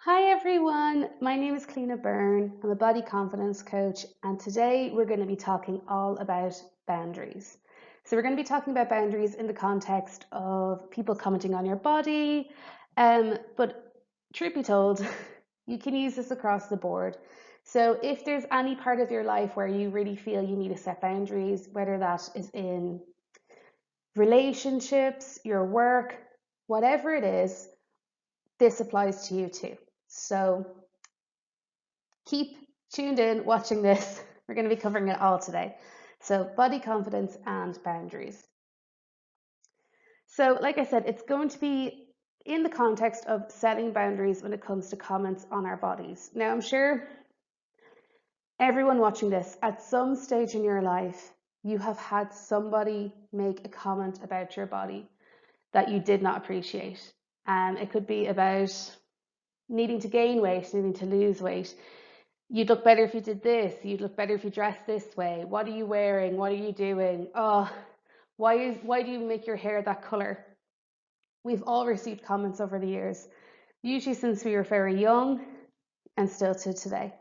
Hi everyone, my name is Cliona Byrne. I'm a body confidence coach, and today we're going to be talking all about boundaries. So, we're going to be talking about boundaries in the context of people commenting on your body, but truth be told, you can use this across the board. So, if there's any part of your life where you really feel you need to set boundaries, whether that is in relationships, your work, whatever it is, this applies to you too. So, keep tuned in watching this. We're going to be covering it all today. So, body confidence and boundaries. So, like I said, it's going to be in the context of setting boundaries when it comes to comments on our bodies. Now, I'm sure everyone watching this at some stage in your life, you have had somebody make a comment about your body that you did not appreciate. It could be about needing to gain weight, needing to lose weight. You'd look better if you did this. You'd look better if you dressed this way. What are you wearing? What are you doing? Oh, why do you make your hair that color? We've all received comments over the years, usually since we were very young and still to today.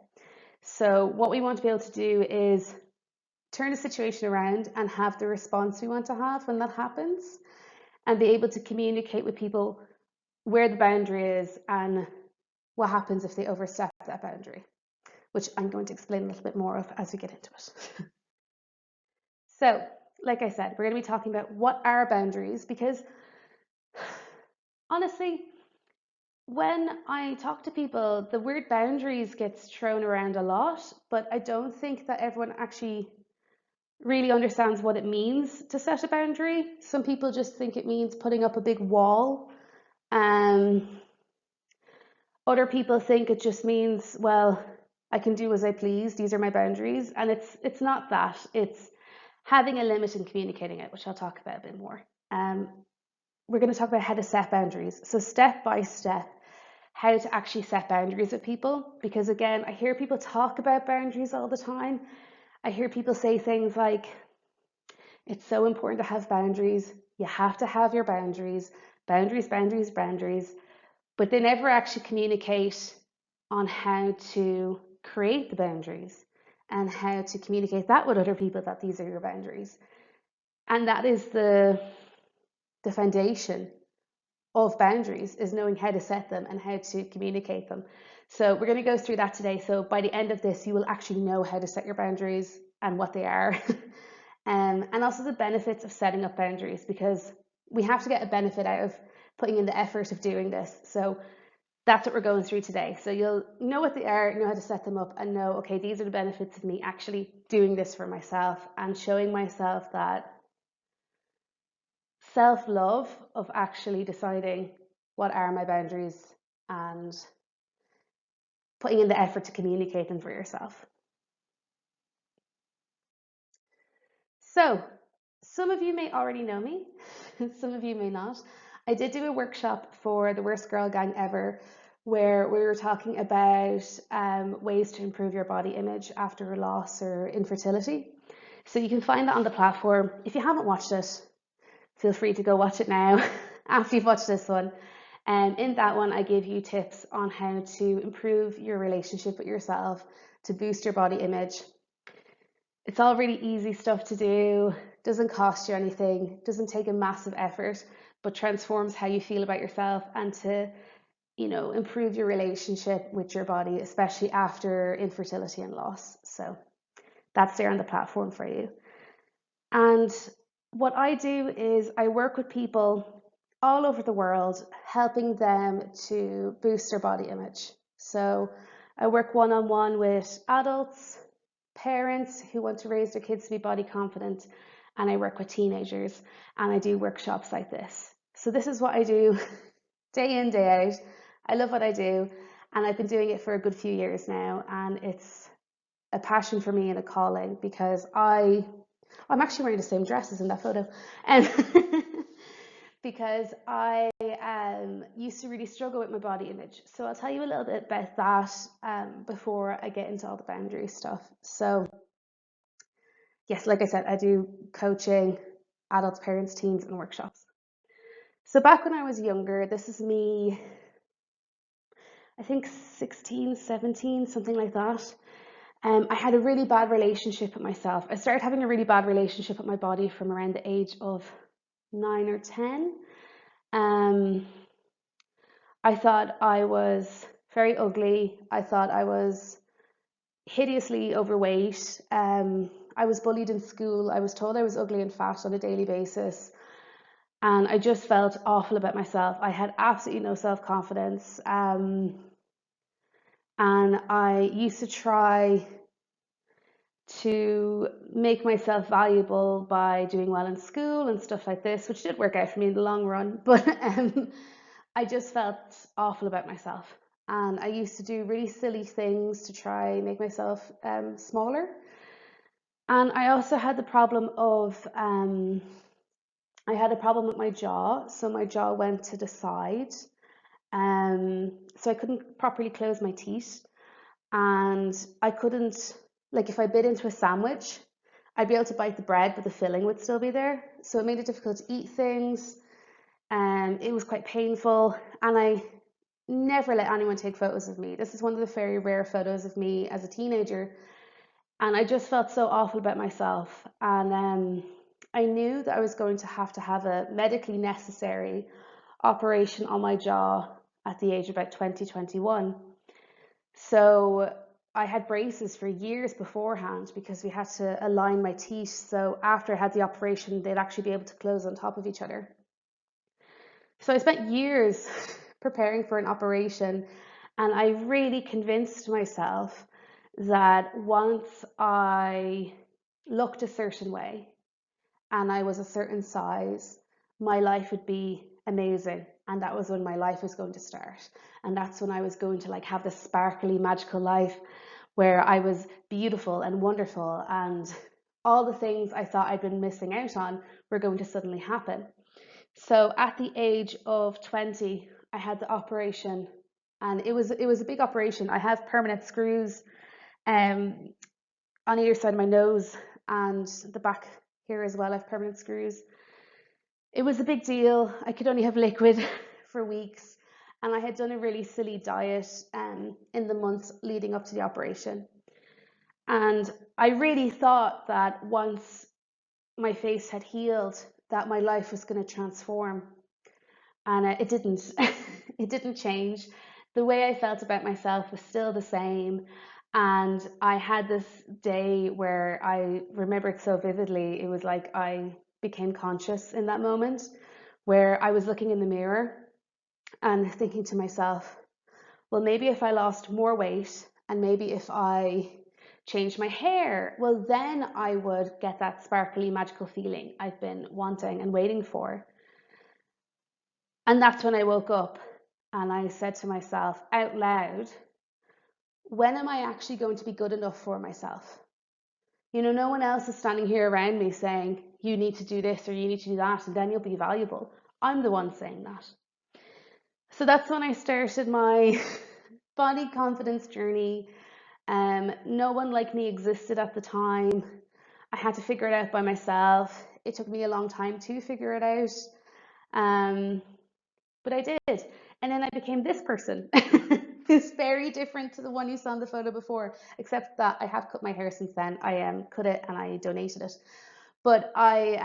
So what we want to be able to do is turn the situation around and have the response we want to have when that happens, and be able to communicate with people where the boundary is and what happens if they overstep that boundary, which I'm going to explain a little bit more of as we get into it. So, like I said, we're going to be talking about what are boundaries because honestly, when I talk to people, the word boundaries gets thrown around a lot, but I don't think that everyone actually really understands what it means to set a boundary. Some people just think it means putting up a big wall. Um, Other people think it just means, well, I can do as I please. These are my boundaries, and it's not that. It's having a limit and communicating it, which I'll talk about a bit more. Um, we're going to talk about how to set boundaries. So step by step, how to actually set boundaries with people. Because again, I hear people talk about boundaries all the time. I hear people say things like, it's so important to have boundaries. You have to have your boundaries, boundaries, boundaries, boundaries. But they never actually communicate on how to create the boundaries and how to communicate that with other people that these are your boundaries. And that is the foundation of boundaries, is knowing how to set them and how to communicate them. So we're going to go through that today. So by the end of this, you will actually know how to set your boundaries and what they are. And also the benefits of setting up boundaries, because we have to get a benefit out of putting in the effort of doing this. So that's what we're going through today. So you'll know what they are, know how to set them up, and know, okay, these are the benefits of me actually doing this for myself and showing myself that self-love of actually deciding what are my boundaries and putting in the effort to communicate them for yourself. So, some of you may already know me, some of you may not. I did do a workshop for the Worst Girl Gang Ever where we were talking about ways to improve your body image after loss or infertility. So you can find that on the platform. If you haven't watched it, feel free to go watch it now after you've watched this one. And in that one, I give you tips on how to improve your relationship with yourself, to boost your body image. It's all really easy stuff to do, doesn't cost you anything, doesn't take a massive effort, but transforms how you feel about yourself and to, improve your relationship with your body, especially after infertility and loss. So that's there on the platform for you. And what I do is I work with people all over the world, helping them to boost their body image. So I work one on one with adults, parents who want to raise their kids to be body confident, and I work with teenagers, and I do workshops like this. So this is what I do day in, day out. I love what I do, and I've been doing it for a good few years now, and it's a passion for me and a calling because I'm actually wearing the same dress as in that photo, and because I used to really struggle with my body image. So I'll tell you a little bit about that before I get into all the boundary stuff. So yes, like I said, I do coaching, adults, parents, teens, and workshops. So back when I was younger, this is me, I think 16, 17, something like that. I had a really bad relationship with myself. I started having a really bad relationship with my body from around the age of 9 or 10. Um, I thought I was very ugly. I thought I was hideously overweight. I was bullied in school. I was told I was ugly and fat on a daily basis. And I just felt awful about myself. I had absolutely no self confidence. And I used to try to make myself valuable by doing well in school and stuff like this, which did work out for me in the long run. But I just felt awful about myself. And I used to do really silly things to try and make myself smaller. And I also had the problem of, I had a problem with my jaw. So my jaw went to the side. So I couldn't properly close my teeth. And I couldn't, like, if I bit into a sandwich, I'd be able to bite the bread, but the filling would still be there. So it made it difficult to eat things. It was quite painful. And I never let anyone take photos of me. This is one of the very rare photos of me as a teenager. And I just felt so awful about myself. And I knew that I was going to have a medically necessary operation on my jaw at the age of about 20, 21. So I had braces for years beforehand because we had to align my teeth. So after I had the operation, they'd actually be able to close on top of each other. So I spent years preparing for an operation, and I really convinced myself that once I looked a certain way and I was a certain size, my life would be amazing. And that was when my life was going to start. And that's when I was going to like have this sparkly, magical life where I was beautiful and wonderful, and all the things I thought I'd been missing out on were going to suddenly happen. So at the age of 20, I had the operation, and it was a big operation. I have permanent screws um, on either side of my nose and the back here as well. I have permanent screws. It was a big deal. I could only have liquid for weeks, and I had done a really silly diet in the months leading up to the operation. And I really thought that once my face had healed, that my life was going to transform. And it didn't. It didn't change. The way I felt about myself was still the same. And I had this day where I remember it so vividly. It was like I became conscious in that moment where I was looking in the mirror and thinking to myself, well, maybe if I lost more weight and maybe if I changed my hair, well, then I would get that sparkly, magical feeling I've been wanting and waiting for. And that's when I woke up and I said to myself out loud, when am I actually going to be good enough for myself? You know, no one else is standing here around me saying, you need to do this or you need to do that, and then you'll be valuable. I'm the one saying that. So that's when I started my body confidence journey. No one like me existed at the time. I had to figure it out by myself. It took me a long time to figure it out. Um, but I did. And then I became this person who's very different to the one you saw in the photo before, except that I have cut my hair since then. I cut it and I donated it. But I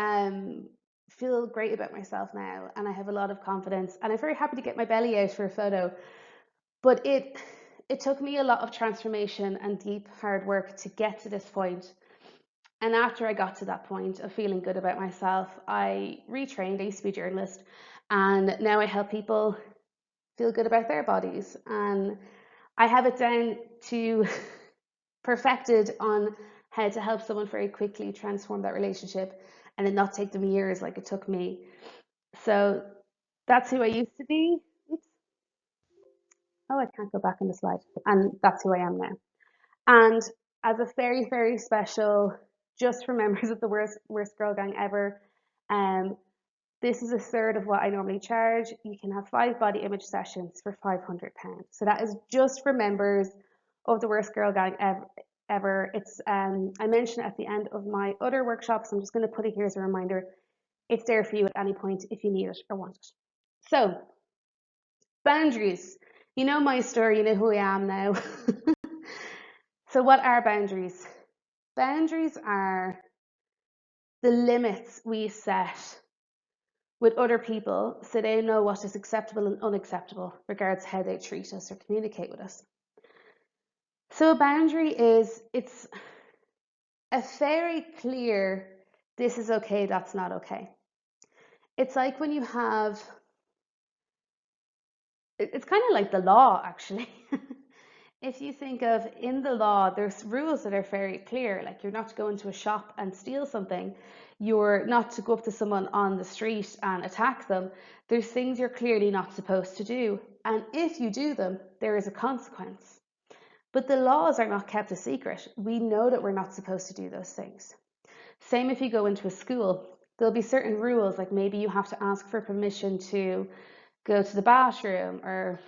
feel great about myself now, and I have a lot of confidence, and I'm very happy to get my belly out for a photo. But it took me a lot of transformation and deep hard work to get to this point. And after I got to that point of feeling good about myself, I retrained. I used to be a journalist, and now I help people feel good about their bodies. And I have it down to perfected on how to help someone very quickly transform that relationship and it not take them years like it took me. So that's who I used to be. Oops. Oh, I can't go back on the slide. And that's who I am now. And as a very, very special, just for members of the worst girl gang ever, um, this is a third of what I normally charge. You can have 5 body image sessions for £500. So that is just for members of the worst girl gang ever. It's I mentioned it at the end of my other workshops. I'm just going to put it here as a reminder. It's there for you at any point if you need it or want it. So boundaries. You know my story, you know who I am now. So, what are boundaries? Boundaries are the limits we set with other people so they know what is acceptable and unacceptable regards how they treat us or communicate with us. So, a boundary it's a very clear, this is okay, that's not okay. It's like when you have, it's kind of like the law actually. If you think of in the law, there's rules that are very clear, like you're not to go into a shop and steal something, you're not to go up to someone on the street and attack them. There's things you're clearly not supposed to do. And if you do them, there is a consequence. But the laws are not kept a secret. We know that we're not supposed to do those things. Same if you go into a school, there'll be certain rules, like maybe you have to ask for permission to go to the bathroom, or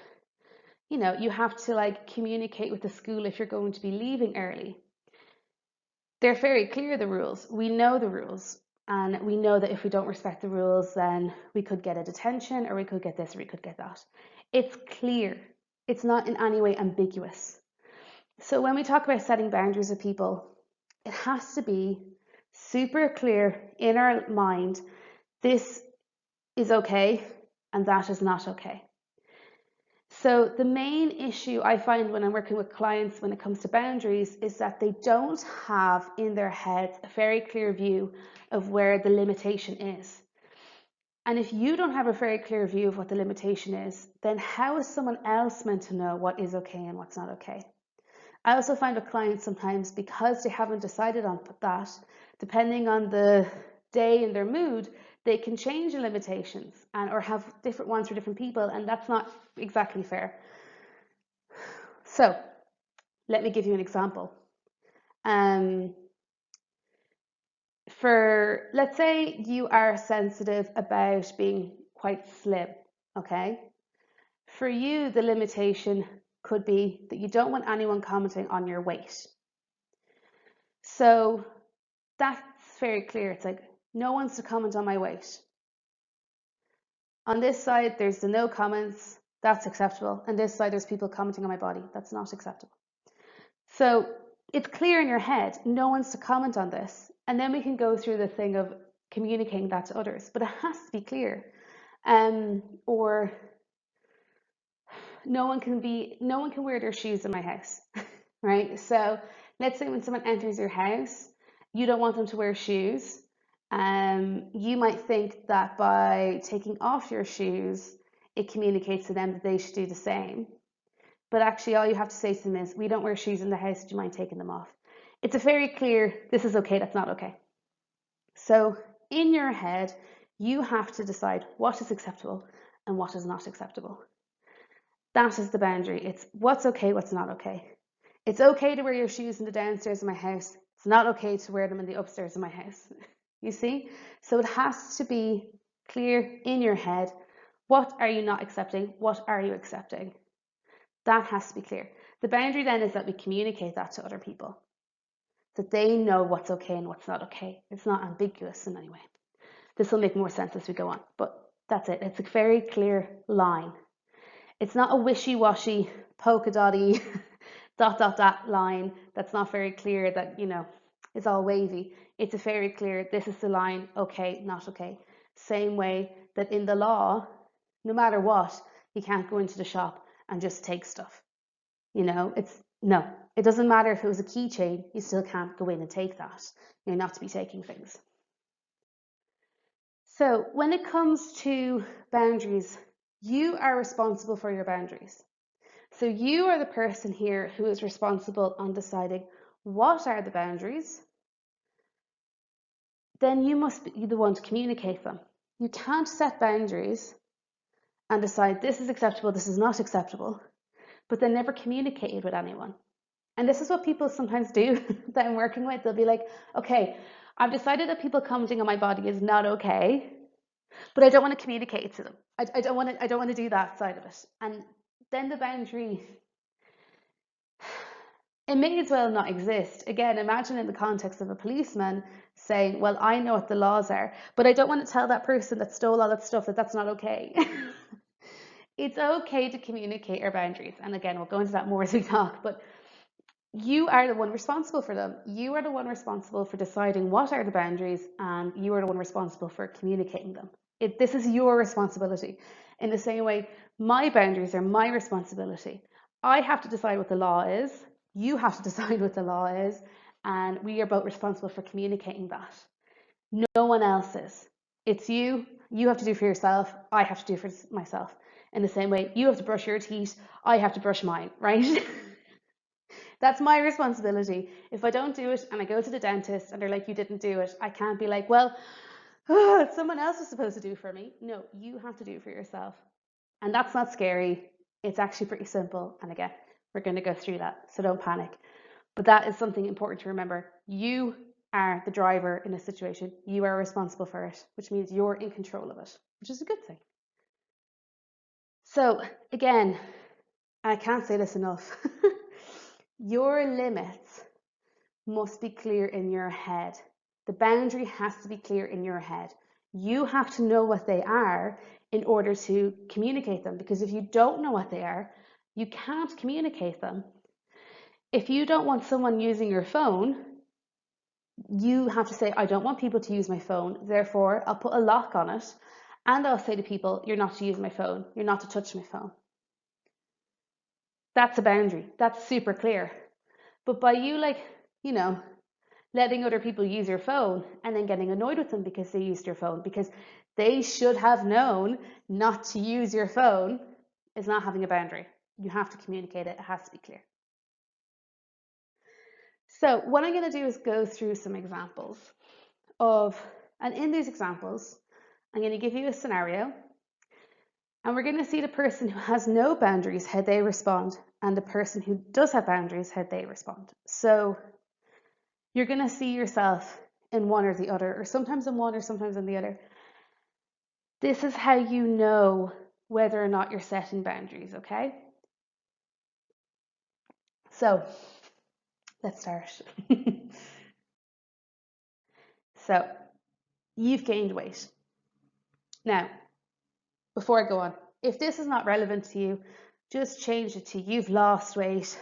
you have to like communicate with the school if you're going to be leaving early. They're very clear, the rules. We know the rules. And we know that if we don't respect the rules, then we could get a detention, or we could get this, or we could get that. It's clear. It's not in any way ambiguous. So when we talk about setting boundaries with people, it has to be super clear in our mind, this is okay and that is not okay. So the main issue I find when I'm working with clients when it comes to boundaries is that they don't have in their heads a very clear view of where the limitation is. And if you don't have a very clear view of what the limitation is, then how is someone else meant to know what is okay and what's not okay? I also find with clients sometimes, because they haven't decided on that, depending on the day and their mood, they can change the limitations or have different ones for different people, and that's not exactly fair. So let me give you an example. Let's say you are sensitive about being quite slim, okay? For you, the limitation could be that you don't want anyone commenting on your weight. So that's very clear. It's like, no one's to comment on my weight. On this side, there's the no comments, that's acceptable. And this side, there's people commenting on my body, that's not acceptable. So it's clear in your head, no one's to comment on this. And then we can go through the thing of communicating that to others, but it has to be clear. Or no one can wear their shoes in my house, right? So let's say when someone enters your house, you don't want them to wear shoes. You might think that by taking off your shoes, it communicates to them that they should do the same. But actually, all you have to say to them is, we don't wear shoes in the house, do you mind taking them off? It's a very clear, this is okay, that's not okay. So in your head, you have to decide what is acceptable and what is not acceptable. That is the boundary. It's what's okay, what's not okay. It's okay to wear your shoes in the downstairs of my house. It's not okay to wear them in the upstairs of my house. You see? So it has to be clear in your head. What are you not accepting? What are you accepting? That has to be clear. The boundary then is that we communicate that to other people, that they know what's okay and what's not okay. It's not ambiguous in any way. This will make more sense as we go on, but that's it. It's a very clear line. It's not a wishy-washy, polka-dotty, dot line that's not very clear, that, is all wavy. It's a very clear, this is the line, okay, not okay. Same way that in the law, no matter what, you can't go into the shop and just take stuff. It doesn't matter if it was a keychain, you still can't go in and take that. You're not to be taking things. So when it comes to boundaries, you are responsible for your boundaries. So you are the person here who is responsible on deciding what are the boundaries. Then you must be the one to communicate them. You can't set boundaries and decide this is acceptable, this is not acceptable, but then never communicate it with anyone. And this is what people sometimes do that I'm working with. They'll be like, okay, I've decided that people commenting on my body is not okay, but I don't want to communicate it to them. I don't want to do that side of it. And then the boundary, it may as well not exist. Again, imagine in the context of a policeman saying, well, I know what the laws are, but I don't want to tell that person that stole all that stuff that that's not okay. It's okay to communicate our boundaries. And again, we'll go into that more as we talk, but you are the one responsible for them. You are the one responsible for deciding what are the boundaries, and you are the one responsible for communicating them. This is your responsibility. In the same way, my boundaries are my responsibility. I have to decide what the law is. You have to decide what the law is, and we are both responsible for communicating that. No one else is. It's you. You have to do for yourself. I have to do for myself. In the same way, you have to brush your teeth. I have to brush mine, right? That's my responsibility. If I don't do it and I go to the dentist and they're like, you didn't do it, I can't be like, well, someone else is supposed to do for me. No, you have to do it for yourself. And that's not scary. It's actually pretty simple. And again, we're going to go through that. So don't panic. But that is something important to remember. You are the driver in a situation. You are responsible for it, which means you're in control of it, which is a good thing. So again, I can't say this enough. Your limits must be clear in your head. The boundary has to be clear in your head. You have to know what they are in order to communicate them, because if you don't know what they are, you can't communicate them. If you don't want someone using your phone, you have to say, I don't want people to use my phone, therefore I'll put a lock on it, and I'll say to people, you're not to use my phone, you're not to touch my phone. That's a boundary. That's super clear. But by you, letting other people use your phone and then getting annoyed with them because they used your phone, because they should have known not to use your phone, is not having a boundary. You have to communicate it. It has to be clear. So what I'm going to do is go through some examples and in these examples, I'm going to give you a scenario, and we're going to see the person who has no boundaries, how they respond, and the person who does have boundaries, how they respond. So you're going to see yourself in one or the other, or sometimes in one or sometimes in the other. This is how you know whether or not you're setting boundaries, okay? So let's start. So you've gained weight. Now, before I go on, if this is not relevant to you, just change it to you've lost weight,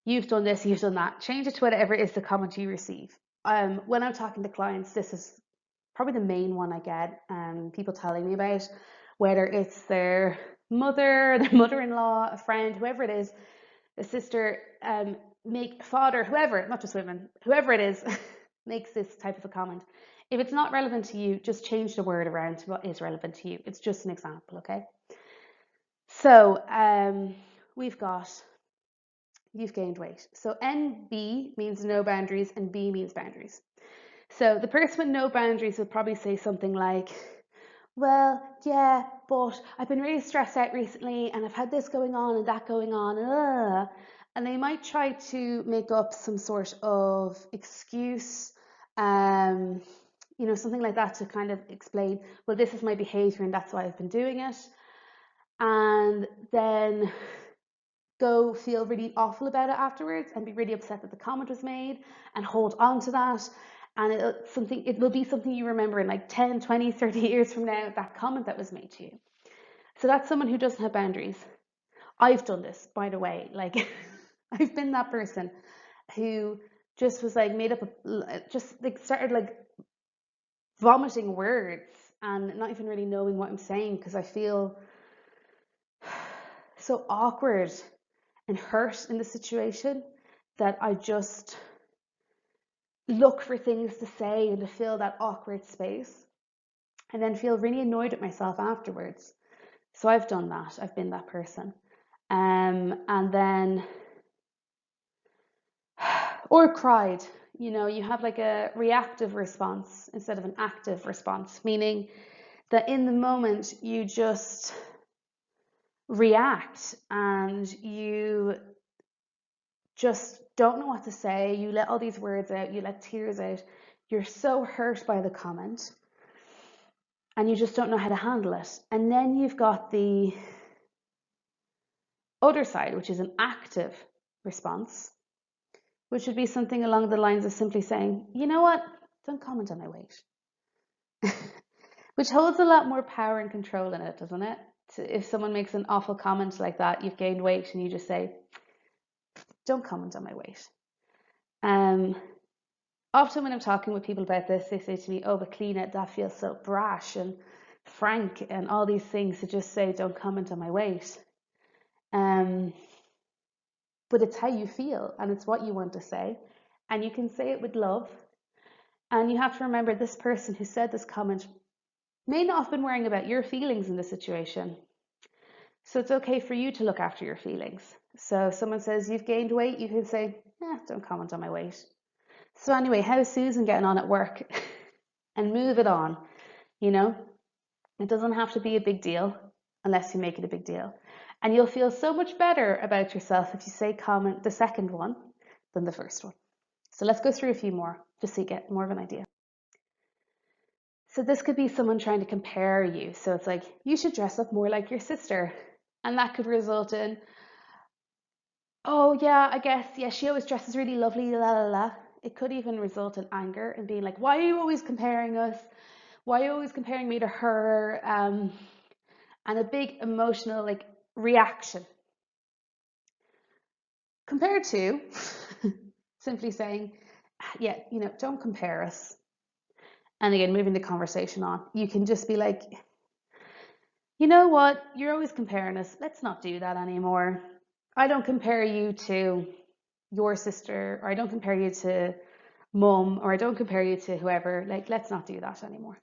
you've done this, you've done that. Change it to whatever is the comment you receive. When I'm talking to clients, this is probably the main one I get, people telling me about, whether it's their mother, their mother-in-law, a friend, whoever it is, a sister, father, whoever, not just women, whoever it is, makes this type of a comment. If it's not relevant to you, just change the word around to what is relevant to you. It's just an example, okay? So we've got, you've gained weight. So NB means no boundaries and B means boundaries. So the person with no boundaries would probably say something like, well, yeah, but I've been really stressed out recently and I've had this going on and that going on. And they might try to make up some sort of excuse, something like that, to kind of explain, well, this is my behavior and that's why I've been doing it. And then go feel really awful about it afterwards and be really upset that the comment was made and hold on to that. And it will be something you remember in like 10, 20, 30 years from now, that comment that was made to you. So that's someone who doesn't have boundaries. I've done this, by the way. Like, I've been that person who just was like started like vomiting words and not even really knowing what I'm saying, because I feel so awkward and hurt in the situation that I just look for things to say and to fill that awkward space, and then feel really annoyed at myself afterwards. So I've done that. I've been that person. And then, or cried. You have like a reactive response instead of an active response, meaning that in the moment you just react and you just don't know what to say. You let all these words out, you let tears out. You're so hurt by the comment and you just don't know how to handle it. And then you've got the other side, which is an active response, which would be something along the lines of simply saying, you know what, don't comment on my weight. Which holds a lot more power and control in it, doesn't it? if someone makes an awful comment like that, you've gained weight, and you just say, don't comment on my weight. Often when I'm talking with people about this, they say to me, oh, but Cliona, that feels so brash and frank and all these things to just say, don't comment on my weight. But it's how you feel and it's what you want to say. And you can say it with love. And you have to remember, this person who said this comment may not have been worrying about your feelings in the situation. So it's okay for you to look after your feelings. So if someone says you've gained weight, you can say, don't comment on my weight. So anyway, how's Susan getting on at work? And move it on. You know, it doesn't have to be a big deal unless you make it a big deal. And you'll feel so much better about yourself if you say comment the second one than the first one. So let's go through a few more just so you get more of an idea. So this could be someone trying to compare you. So it's like, you should dress up more like your sister. And that could result in, oh yeah, I guess, yeah, she always dresses really lovely, la la la. It could even result in anger and being like, why are you always comparing us? Why are you always comparing me to her? And a big emotional reaction. Compared to simply saying, yeah, don't compare us. And again, moving the conversation on. You can just be like, you know what? You're always comparing us. Let's not do that anymore. I don't compare you to your sister, or I don't compare you to mum, or I don't compare you to whoever. Like, let's not do that anymore.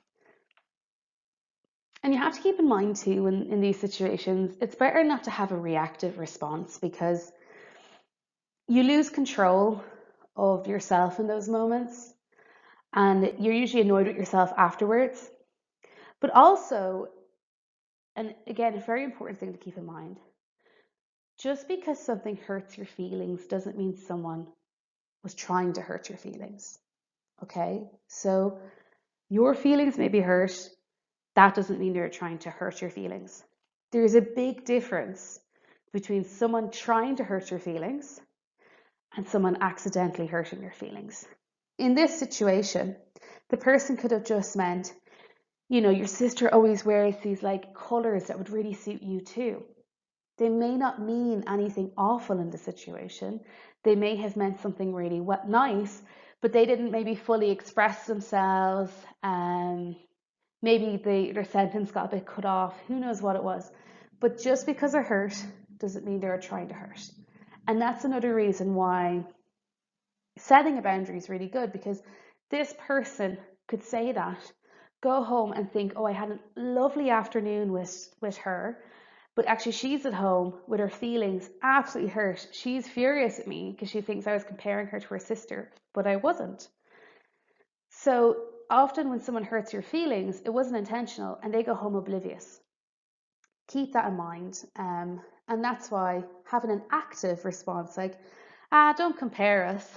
And you have to keep in mind too, in these situations, it's better not to have a reactive response, because you lose control of yourself in those moments, and you're usually annoyed with yourself afterwards. But also, and again, a very important thing to keep in mind, just because something hurts your feelings doesn't mean someone was trying to hurt your feelings. Okay? So your feelings may be hurt. That doesn't mean they're trying to hurt your feelings. There's a big difference between someone trying to hurt your feelings and someone accidentally hurting your feelings. In this situation, the person could have just meant, your sister always wears these colors that would really suit you too. They may not mean anything awful in the situation. They may have meant something really nice, but they didn't maybe fully express themselves. Maybe their sentence got a bit cut off. Who knows what it was? But just because they're hurt doesn't mean they're trying to hurt. And that's another reason why setting a boundary is really good, because this person could say that, go home and think, oh, I had a lovely afternoon with her, but actually she's at home with her feelings absolutely hurt. She's furious at me because she thinks I was comparing her to her sister, but I wasn't. So often when someone hurts your feelings, it wasn't intentional, and they go home oblivious. Keep that in mind. And that's why having an active response, like, don't compare us,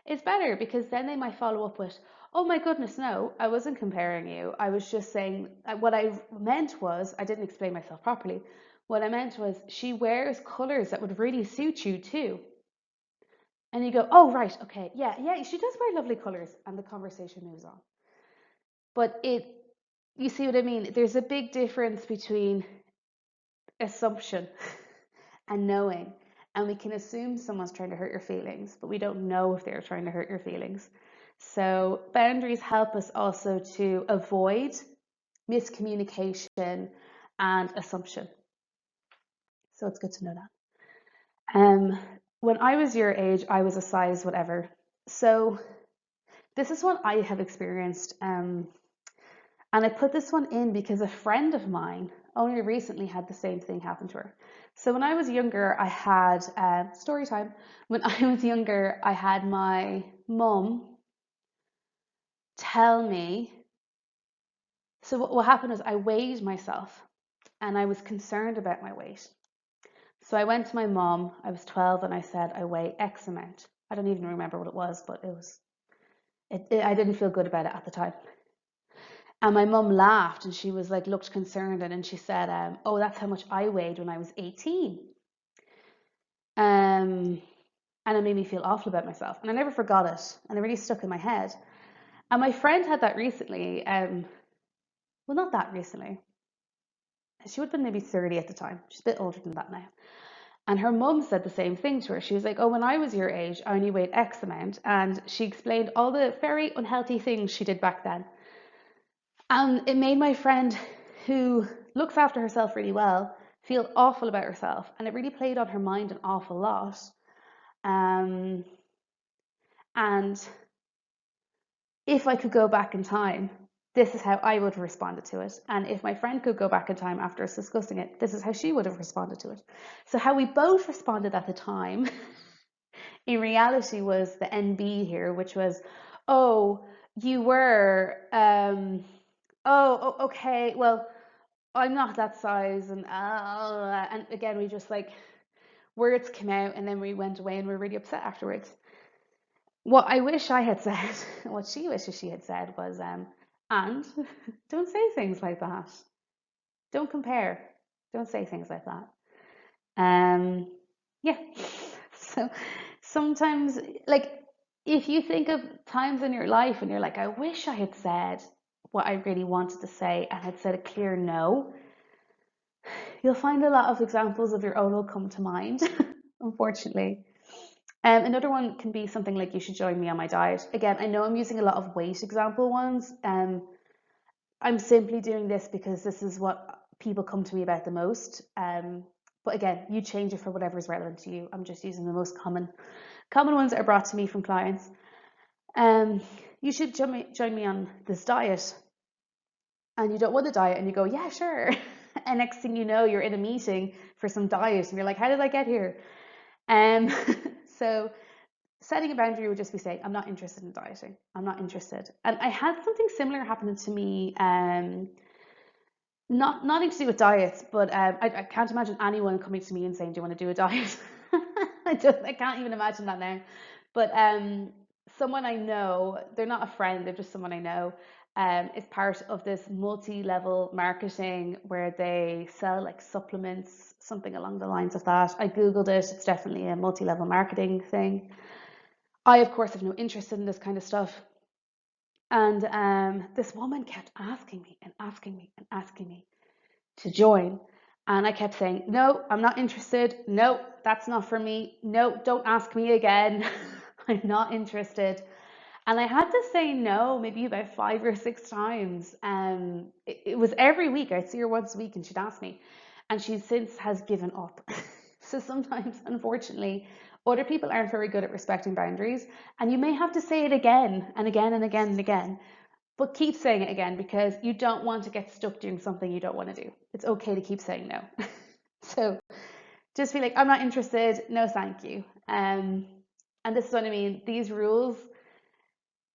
is better, because then they might follow up with, oh my goodness, no, I wasn't comparing you. I was just saying, what I meant was, I didn't explain myself properly. What I meant was, she wears colors that would really suit you too. And you go, oh, right, okay, yeah, she does wear lovely colors. And the conversation moves on. But you see what I mean? There's a big difference between assumption and knowing. And we can assume someone's trying to hurt your feelings, but we don't know if they're trying to hurt your feelings. So boundaries help us also to avoid miscommunication and assumption. So it's good to know that. When I was your age, I was a size whatever. So this is what I have experienced. And I put this one in because a friend of mine only recently had the same thing happen to her. So when I was younger, I had, story time, when I was younger, I had my mum tell me, so what happened was I weighed myself and I was concerned about my weight. So I went to my mom, I was 12, and I said, I weigh X amount. I don't even remember what it was, but I didn't feel good about it at the time. And my mum laughed, and she was like, looked concerned, and then she said, oh, that's how much I weighed when I was 18. And it made me feel awful about myself. And I never forgot it. And it really stuck in my head. And my friend had that recently. Well, not that recently. She would have been maybe 30 at the time. She's a bit older than that now. And her mum said the same thing to her. She was like, oh, when I was your age, I only weighed X amount. And she explained all the very unhealthy things she did back then. And it made my friend, who looks after herself really well, feel awful about herself. And it really played on her mind an awful lot. And if I could go back in time, this is how I would have responded to it. And if my friend could go back in time after us discussing it, this is how she would have responded to it. So how we both responded at the time in reality was the NB here, which was, oh, you were, okay, well, I'm not that size, and again, we just like, words came out and then we went away and we were really upset afterwards. What I wish I had said, what she wishes she had said was, and don't say things like that. Don't compare. Don't say things like that. Yeah. So sometimes, like, if you think of times in your life and you're like, I wish I had said what I really wanted to say and had said a clear no, you'll find a lot of examples of your own will come to mind, unfortunately. Another one can be something like, you should join me on my diet. Again, I know I'm using a lot of weight example ones. I'm simply doing this because this is what people come to me about the most. But again, you change it for whatever is relevant to you. I'm just using the most common ones that are brought to me from clients. You should join me on this diet. And you don't want the diet and you go, yeah, sure. And next thing you know, you're in a meeting for some diet and you're like, how did I get here? So setting a boundary would just be saying, I'm not interested in dieting. I'm not interested. And I had something similar happen to me, nothing to do with diets, but I can't imagine anyone coming to me and saying, do you want to do a diet? I can't even imagine that now. But someone I know, they're not a friend, they're just someone I know, is part of this multi-level marketing where they sell like supplements, something along the lines of that. I Googled it, it's definitely a multi-level marketing thing. I, of course, have no interest in this kind of stuff. And this woman kept asking me and asking me and asking me to join. And I kept saying, no, I'm not interested. No, that's not for me. No, don't ask me again. I'm not interested. And I had to say no maybe about 5 or 6 times. It was every week. I'd see her once a week and she'd ask me. And she since has given up. So sometimes, unfortunately, other people aren't very good at respecting boundaries. And you may have to say it again and again and again and again. But keep saying it again because you don't want to get stuck doing something you don't want to do. It's okay to keep saying no. So just be like, I'm not interested. No, thank you. And this is what I mean. These rules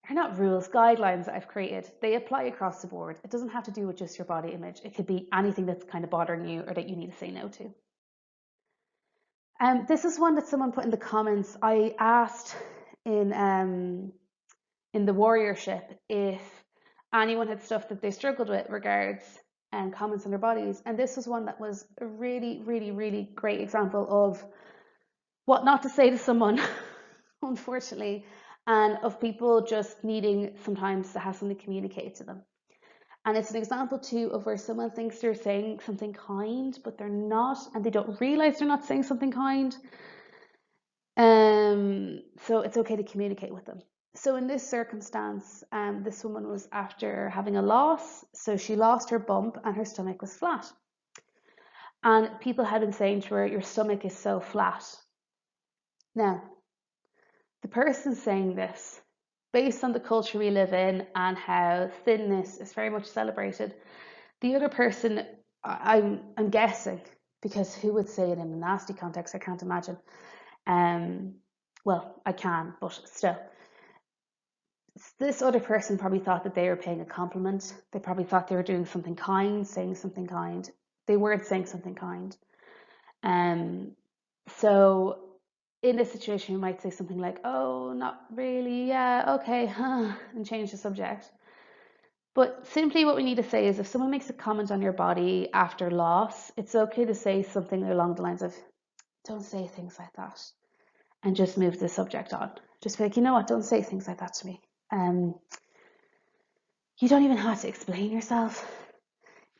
are not rules, guidelines that I've created. They apply across the board. It doesn't have to do with just your body image. It could be anything that's kind of bothering you or that you need to say no to. This is one that someone put in the comments. I asked in the warriorship if anyone had stuff that they struggled with regards and comments on their bodies. And this was one that was a really, really, really great example of what not to say to someone, unfortunately, and of people just needing sometimes to have something communicated to them. And it's an example too of where someone thinks they're saying something kind, but they're not, and they don't realize they're not saying something kind. So it's okay to communicate with them. So in this circumstance, this woman was after having a loss. So she lost her bump and her stomach was flat. And people had been saying to her, your stomach is so flat. Now, the person saying this, based on the culture we live in and how thinness is very much celebrated, the other person, I'm guessing, because who would say it in a nasty context? I can't imagine. Well, I can, but still. This other person probably thought that they were paying a compliment. They probably thought they were doing something kind, saying something kind. They weren't saying something kind. So in this situation, you might say something like, oh, not really, yeah, okay, huh, and change the subject. But simply what we need to say is if someone makes a comment on your body after loss, it's okay to say something along the lines of, don't say things like that, and just move the subject on. Just be like, you know what, don't say things like that to me. You don't even have to explain yourself.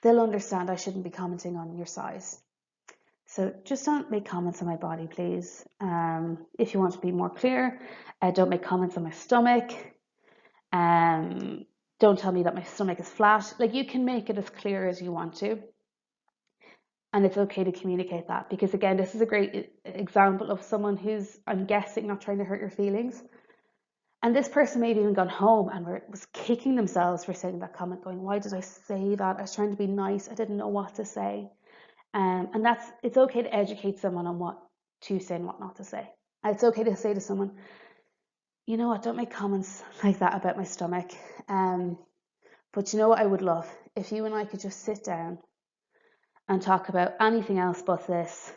they'll understand I shouldn't be commenting on your size. So just don't make comments on my body, please. If you want to be more clear, don't make comments on my stomach. Don't tell me that my stomach is flat. Like, you can make it as clear as you want to. And it's okay to communicate that, because again, this is a great example of someone who's, I'm guessing, not trying to hurt your feelings. And this person may have even gone home and was kicking themselves for saying that comment, going, why did I say that? I was trying to be nice. I didn't know what to say. And it's okay to educate someone on what to say and what not to say. And it's okay to say to someone, you know what, don't make comments like that about my stomach. But you know what I would love? If you and I could just sit down and talk about anything else but this,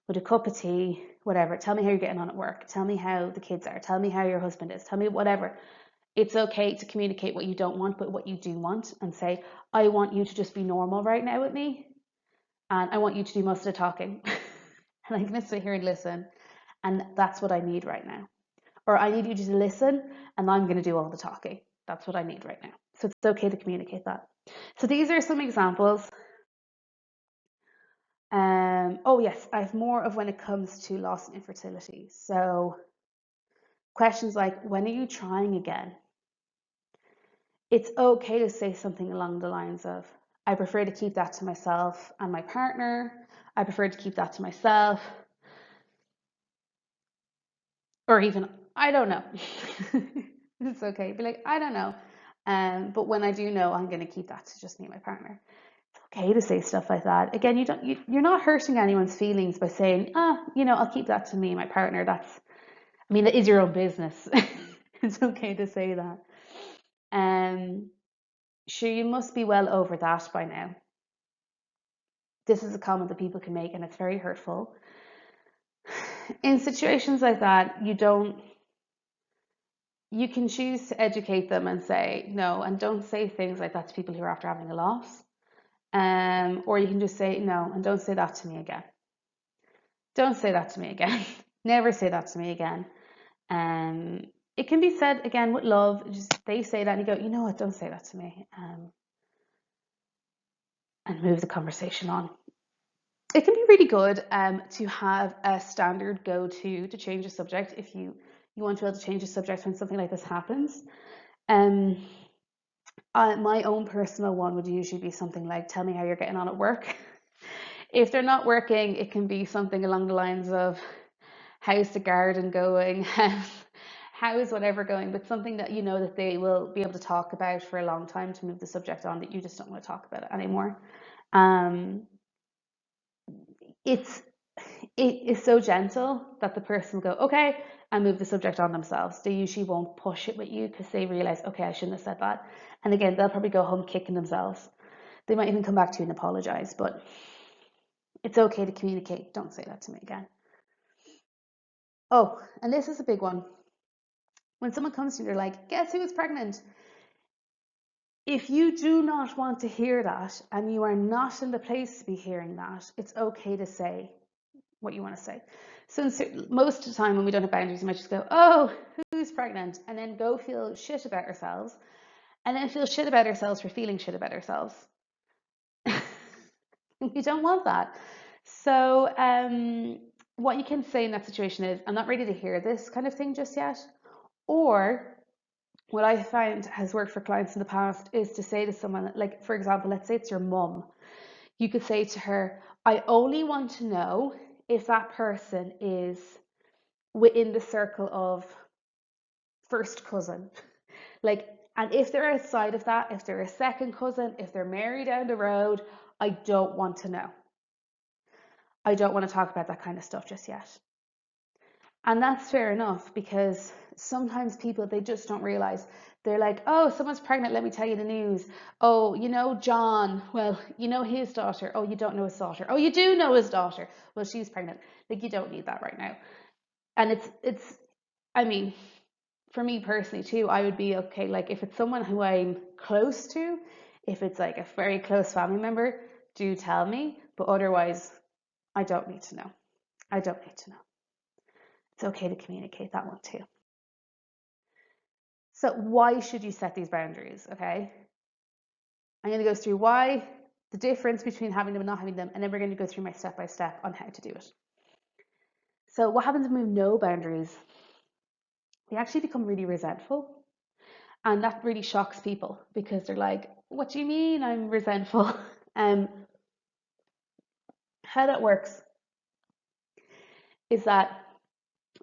with a cup of tea, whatever. Tell me how you're getting on at work. Tell me how the kids are. Tell me how your husband is. Tell me whatever. It's okay to communicate what you don't want, but what you do want, and say, I want you to just be normal right now with me, and I want you to do most of the talking. And I'm going to sit here and listen, and that's what I need right now. Or I need you to listen, and I'm going to do all the talking. That's what I need right now. So it's okay to communicate that. So these are some examples. Oh yes, I have more of when it comes to loss and infertility. So questions like, when are you trying again? It's okay to say something along the lines of, I prefer to keep that to myself and my partner. I prefer to keep that to myself. Or even, I don't know. It's okay. Be like, I don't know. But when I do know, I'm going to keep that to just me and my partner. It's okay to say stuff like that. Again, you're not hurting anyone's feelings by saying, I'll keep that to me and my partner. It is your own business. It's okay to say that. Sure, you must be well over that by now. This is a comment that people can make, and it's very hurtful. In situations like that, you can choose to educate them and say no, and don't say things like that to people who are after having a loss. Or you can just say no, and don't say that to me again. Don't say that to me again. Never say that to me again. It can be said again with love. Just they say that, and you go, you know what? Don't say that to me. And move the conversation on. It can be really good to have a standard go-to to change a subject if you want to be able to change a subject when something like this happens. My own personal one would usually be something like, tell me how you're getting on at work. If they're not working, it can be something along the lines of, how's the garden going? How's whatever going? But something that you know that they will be able to talk about for a long time, to move the subject on, that you just don't want to talk about it anymore. It is so gentle that the person will go, okay, and move the subject on themselves. They usually won't push it with you because they realize, okay, I shouldn't have said that. And again, they'll probably go home kicking themselves. They might even come back to you and apologize, but it's okay to communicate. Don't say that to me again. Oh, and this is a big one. When someone comes to you, they're like, guess who is pregnant? If you do not want to hear that, and you are not in the place to be hearing that, it's okay to say what you want to say. So most of the time when we don't have boundaries, we might just go, oh, who's pregnant? And then go feel shit about ourselves. And then feel shit about ourselves for feeling shit about ourselves. We don't want that. So what you can say in that situation is, I'm not ready to hear this kind of thing just yet. Or what I found has worked for clients in the past is to say to someone, like, for example, let's say it's your mum. You could say to her, I only want to know if that person is within the circle of first cousin. Like, and if they're outside of that, if they're a second cousin, if they're married down the road, I don't want to know. I don't want to talk about that kind of stuff just yet. And that's fair enough, because sometimes people, they just don't realize. They're like, oh, someone's pregnant, let me tell you the news. Oh, you know John, well, you know his daughter. Oh, you don't know his daughter. Oh, you do know his daughter. Well, she's pregnant. Like, you don't need that right now. And I mean, for me personally too, I would be okay, like, if it's someone who I'm close to, if it's like a very close family member, do tell me. But otherwise, I don't need to know. I don't need to know. It's okay to communicate that one too. So why should you set these boundaries? Okay, I'm going to go through why, the difference between having them and not having them, and then we're going to go through my step by step on how to do it. So what happens when we have no boundaries? We actually become really resentful, and that really shocks people because they're like, what do you mean I'm resentful? How that works is that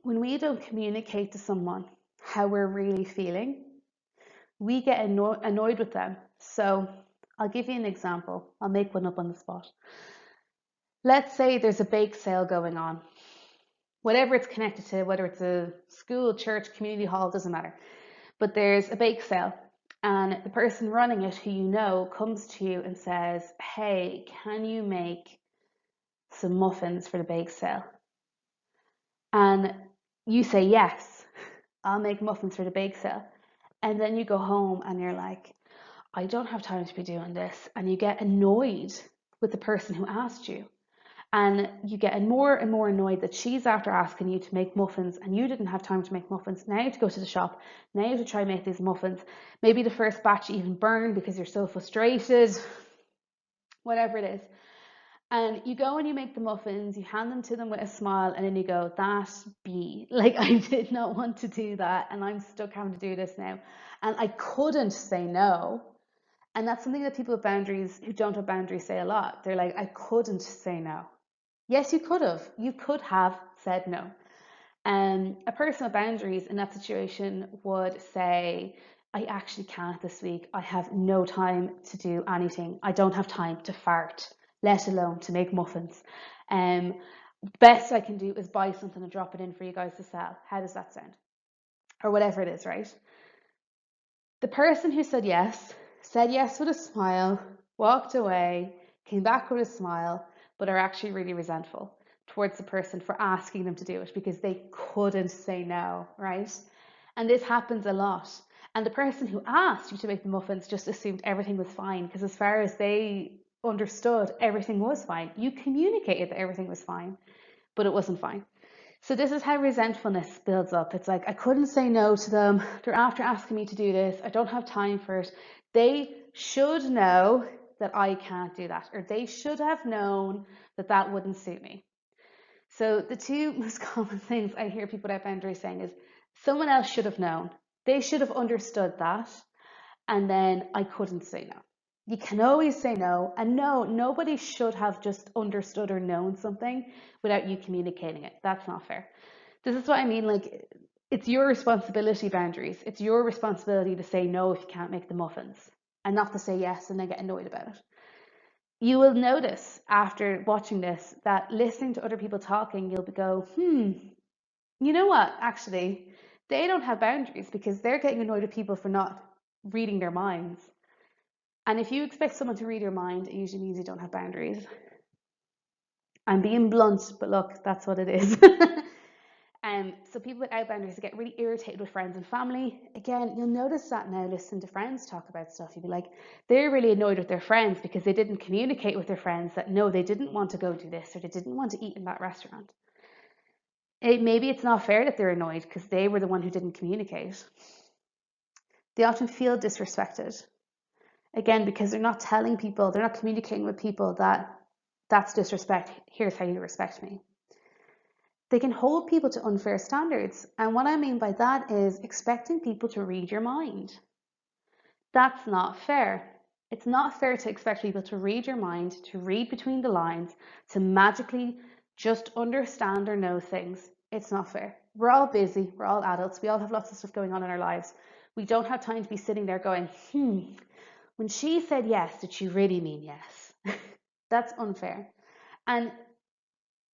when we don't communicate to someone how we're really feeling, we get annoyed with them. So I'll give you an example. I'll make one up on the spot. Let's say there's a bake sale going on, whatever it's connected to, whether it's a school, church, community hall, doesn't matter. But there's a bake sale, and the person running it, who you know, comes to you and says, hey, can you make some muffins for the bake sale? And you say, yes, I'll make muffins for the bake sale. And then you go home and you're like, I don't have time to be doing this. And you get annoyed with the person who asked you. And you get more and more annoyed that she's after asking you to make muffins and you didn't have time to make muffins. Now you have to go to the shop. Now you have to try and make these muffins. Maybe the first batch even burned because you're so frustrated. Whatever it is. And you go and you make the muffins, you hand them to them with a smile, and then you go, that bee, like I did not want to do that, and I'm stuck having to do this now. And I couldn't say no. And that's something that people with boundaries who don't have boundaries say a lot. They're like, I couldn't say no. Yes, you could have. You could have said no. A person with boundaries in that situation would say, I actually can't this week. I have no time to do anything. I don't have time to fart, let alone to make muffins. Best I can do is buy something and drop it in for you guys to sell. How does that sound? Or whatever it is, right? The person who said yes with a smile, walked away, came back with a smile, but are actually really resentful towards the person for asking them to do it because they couldn't say no, right? And this happens a lot. And the person who asked you to make the muffins just assumed everything was fine because as far as they understood, everything was fine. You communicated that everything was fine, but it wasn't fine. So this is how resentfulness builds up. It's like, I couldn't say no to them. They're after asking me to do this. I don't have time for it. They should know that I can't do that, or they should have known that that wouldn't suit me. So the two most common things I hear people without boundaries saying is, someone else should have known. They should have understood that. And then I couldn't say no. You can always say no. And no, nobody should have just understood or known something without you communicating it. That's not fair. This is what I mean. Like, it's your responsibility, boundaries. It's your responsibility to say no if you can't make the muffins and not to say yes and then get annoyed about it. You will notice after watching this that listening to other people talking, you'll go, you know what? Actually, they don't have boundaries because they're getting annoyed at people for not reading their minds. And if you expect someone to read your mind, it usually means you don't have boundaries. I'm being blunt, but look, that's what it is. So people without boundaries get really irritated with friends and family. Again, you'll notice that now listening to friends talk about stuff. You'll be like, they're really annoyed with their friends because they didn't communicate with their friends that no, they didn't want to go do this or they didn't want to eat in that restaurant. Maybe it's not fair that they're annoyed because they were the one who didn't communicate. They often feel disrespected. Again, because they're not telling people, they're not communicating with people that that's disrespect. Here's how you respect me. They can hold people to unfair standards. And what I mean by that is expecting people to read your mind. That's not fair. It's not fair to expect people to read your mind, to read between the lines, to magically just understand or know things. It's not fair. We're all busy. We're all adults. We all have lots of stuff going on in our lives. We don't have time to be sitting there going, when she said yes, did she really mean yes? That's unfair. And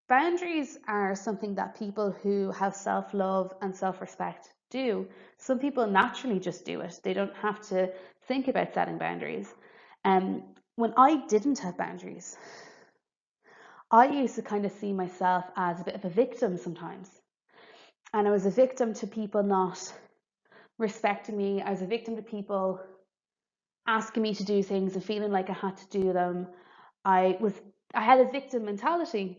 boundaries are something that people who have self-love and self-respect do. Some people naturally just do it. They don't have to think about setting boundaries. When I didn't have boundaries, I used to kind of see myself as a bit of a victim sometimes. And I was a victim to people not respecting me. I was a victim to people asking me to do things and feeling like I had to do them. I had a victim mentality.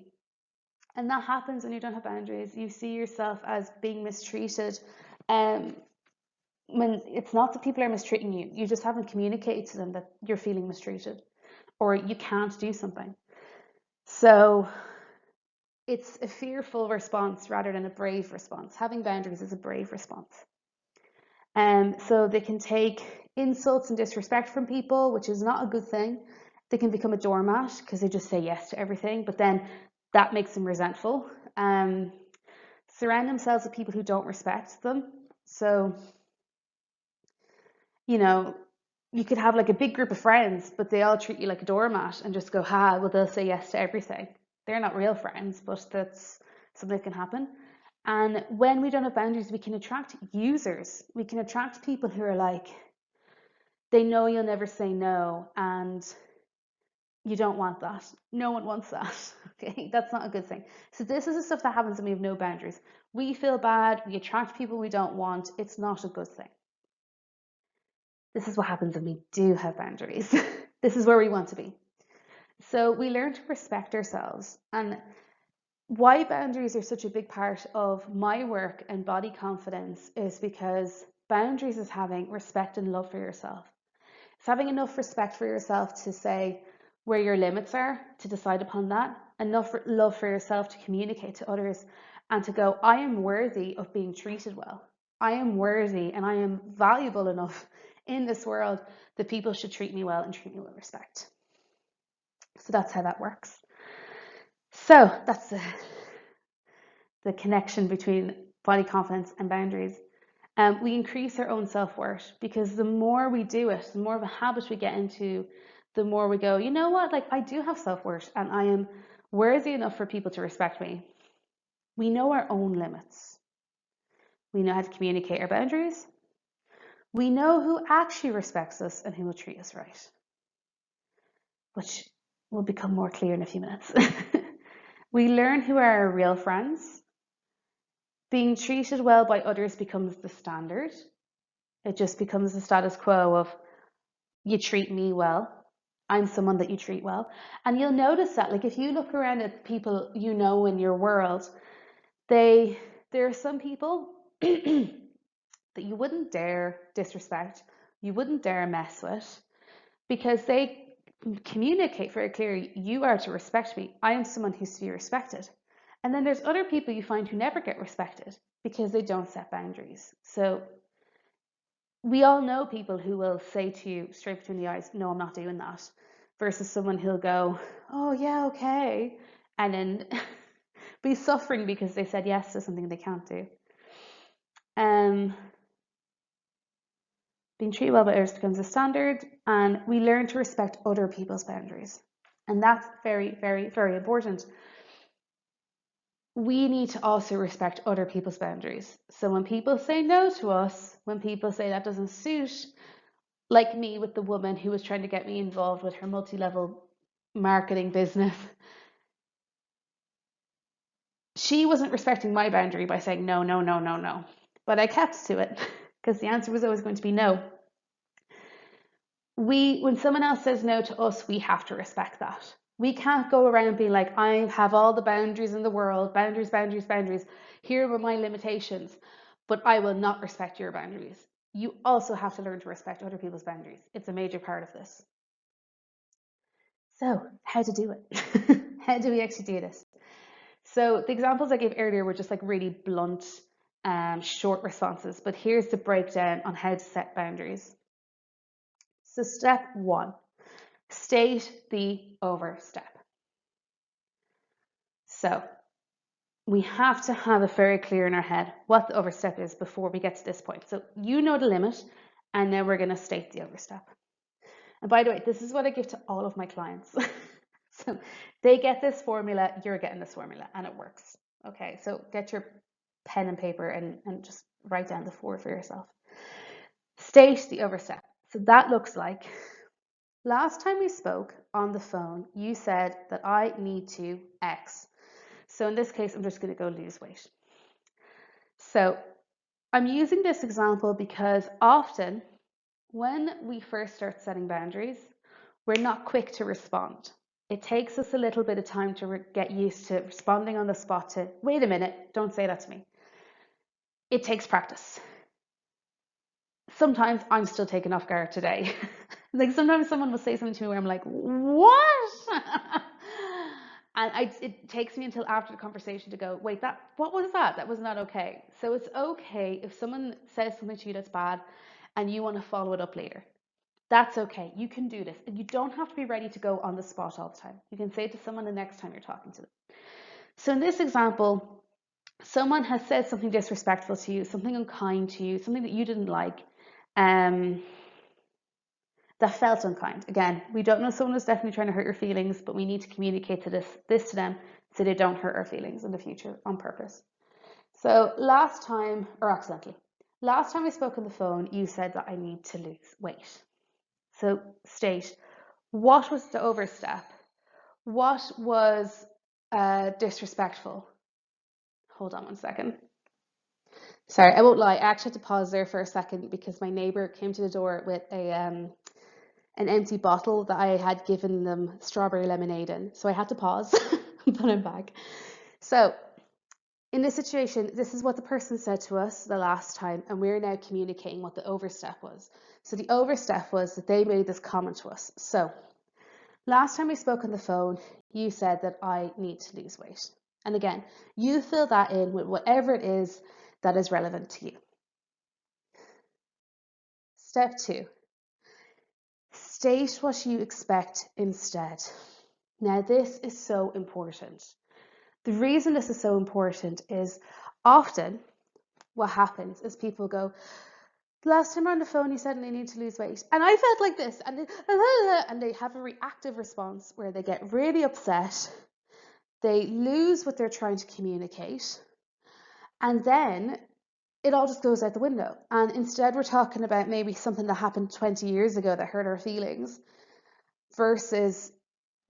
And that happens when you don't have boundaries. You see yourself as being mistreated. When it's not that people are mistreating you, you just haven't communicated to them that you're feeling mistreated. or you can't do something. So it's a fearful response rather than a brave response. Having boundaries is a brave response. So they can take insults and disrespect from people, which is not a good thing. They can become a doormat because they just say yes to everything, but then that makes them resentful. Surround themselves with people who don't respect them. So, you know, you could have like a big group of friends, but they all treat you like a doormat and just go, well, they'll say yes to everything. They're not real friends, but that's something that can happen. And when we don't have boundaries, we can attract users. We can attract people who are like, they know you'll never say no, and you don't want that. No one wants that. Okay, that's not a good thing. So this is the stuff that happens when we have no boundaries. We feel bad, we attract people we don't want. It's not a good thing. This is what happens when we do have boundaries. This is where we want to be. So we learn to respect ourselves. And why boundaries are such a big part of my work and body confidence is because boundaries is having respect and love for yourself. It's having enough respect for yourself to say where your limits are, to decide upon that, enough love for yourself to communicate to others and to go, I am worthy of being treated well. I am worthy and I am valuable enough in this world that people should treat me well and treat me with respect. So that's how that works. So that's the connection between body confidence and boundaries. We increase our own self-worth because the more we do it, the more of a habit we get into, the more we go, you know what, like I do have self-worth and I am worthy enough for people to respect me. We know our own limits. We know how to communicate our boundaries. We know who actually respects us and who will treat us right, which will become more clear in a few minutes. We learn who are our real friends. Being treated well by others becomes the standard. It just becomes the status quo of you treat me well. I'm someone that you treat well. And you'll notice that, like if you look around at people you know in your world, there are some people that you wouldn't dare disrespect, you wouldn't dare mess with, because they communicate very clearly, you are to respect me. I am someone who's to be respected. And then there's other people you find who never get respected because they don't set boundaries. So we all know people who will say to you straight between the eyes, no, I'm not doing that, versus someone who'll go, oh yeah, okay, and then be suffering because they said yes to something they can't do. Being treated well by others becomes a standard, and we learn to respect other people's boundaries. And that's very, very, very important. We need to also respect other people's boundaries. So when people say no to us, when people say that doesn't suit, like me with the woman who was trying to get me involved with her multi-level marketing business, she wasn't respecting my boundary by saying no, no, no, no, no. But I kept to it because the answer was always going to be no. When someone else says no to us, we have to respect that. We can't go around being like, I have all the boundaries in the world, boundaries, boundaries, boundaries. Here are my limitations, but I will not respect your boundaries. You also have to learn to respect other people's boundaries. It's a major part of this. So, how to do it? How do we actually do this? So, the examples I gave earlier were just like really blunt, short responses, but here's the breakdown on how to set boundaries. So, step 1, state the overstep. So, we have to have it very clear in our head what the overstep is before we get to this point. So, you know the limit, and now we're going to state the overstep. And by the way, this is what I give to all of my clients. So they get this formula, you're getting this formula, and it works. Okay, so get your pen and paper and just write down the 4 for yourself. State the overstep. So that looks like, last time we spoke on the phone, you said that I need to X. So in this case, I'm just going to go lose weight. So I'm using this example because often when we first start setting boundaries, we're not quick to respond. It takes us a little bit of time to get used to responding on the spot to, wait a minute, don't say that to me. It takes practice. sometimes I'm still taken off guard today. Like sometimes someone will say something to me where I'm like, what? And it takes me until after the conversation to go, wait, what was that? That was not okay. So it's okay if someone says something to you that's bad and you want to follow it up later. That's okay. You can do this. And you don't have to be ready to go on the spot all the time. You can say it to someone the next time you're talking to them. So in this example, someone has said something disrespectful to you, something unkind to you, something that you didn't like, that felt unkind. Again, we don't know someone is definitely trying to hurt your feelings, but we need to communicate this to them so they don't hurt our feelings in the future on purpose. So last time, or accidentally, last time I spoke on the phone, you said that I need to lose weight. So state, what was the overstep? What was disrespectful? Hold on one second. Sorry, I won't lie. I actually had to pause there for a second because my neighbor came to the door with an empty bottle that I had given them strawberry lemonade in. So I had to pause, but I'm back. So in this situation, this is what the person said to us the last time, and we're now communicating what the overstep was. So the overstep was that they made this comment to us. So last time we spoke on the phone, you said that I need to lose weight. And again, you fill that in with whatever it is that is relevant to you. Step 2, state what you expect instead. Now, this is so important. The reason this is so important is often what happens is people go, last time on the phone you said I need to lose weight and I felt like this, and they have a reactive response where they get really upset, they lose what they're trying to communicate, and then it all just goes out the window. And instead we're talking about maybe something that happened 20 years ago that hurt our feelings versus